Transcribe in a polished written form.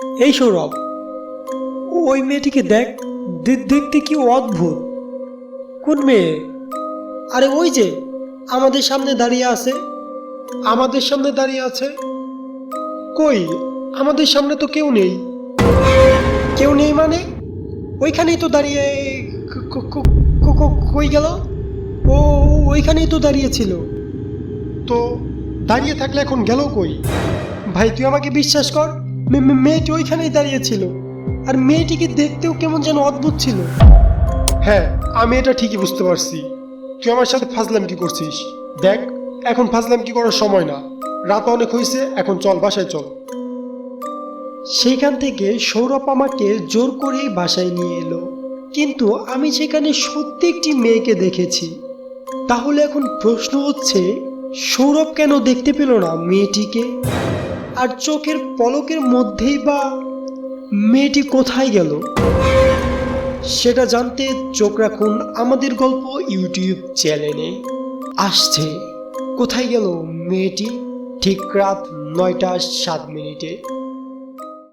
এই সৌরভ, ওই মেয়েটিকে দেখ, দেখতে কি অদ্ভুত। কোন মেয়ে? আরে ওই যে আমাদের সামনে দাঁড়িয়ে আছে। আমাদের সামনে দাঁড়িয়ে আছে? কই, আমাদের সামনে তো কেউ নেই। কেউ নেই মানে? ওইখানেই তো দাঁড়িয়ে। কই গেল? ও, ওইখানেই তো দাঁড়িয়ে ছিল। তো দাঁড়িয়ে থাকলে এখন গেল কই? ভাই তুই আমাকে বিশ্বাস কর, মেয়েটি ওইখানেই দাঁড়িয়ে ছিল। আর মেয়েটিকে দেখতেও কেমন যেন অদ্ভুত ছিল। হ্যাঁ, আমি এটা ঠিকই বুঝতে পারছি। তুই আমার সাথে ফাজলাম কি করছিস? দেখ, এখন ফাজলাম কি করার সময় না। রাত অনেক হয়েছে, এখন চল বাসায় চল। সেইখান থেকে সৌরভ আমাকে জোর করেই বাসায় নিয়ে এলো, কিন্তু আমি সেখানে সত্যি একটি মেয়েকে দেখেছি। তাহলে এখন প্রশ্ন হচ্ছে, সৌরভ কেন দেখতে পেল না মেয়েটিকে? আর চোখের পলকের মধ্যেই বা মেয়েটি কোথায় গেল? সেটা জানতে চোখ রাখুন আমাদের গল্প ইউটিউব চ্যানেলে। আসছে কোথায় গেল মেয়েটি, ঠিক রাত ৯টা ৭ মিনিটে।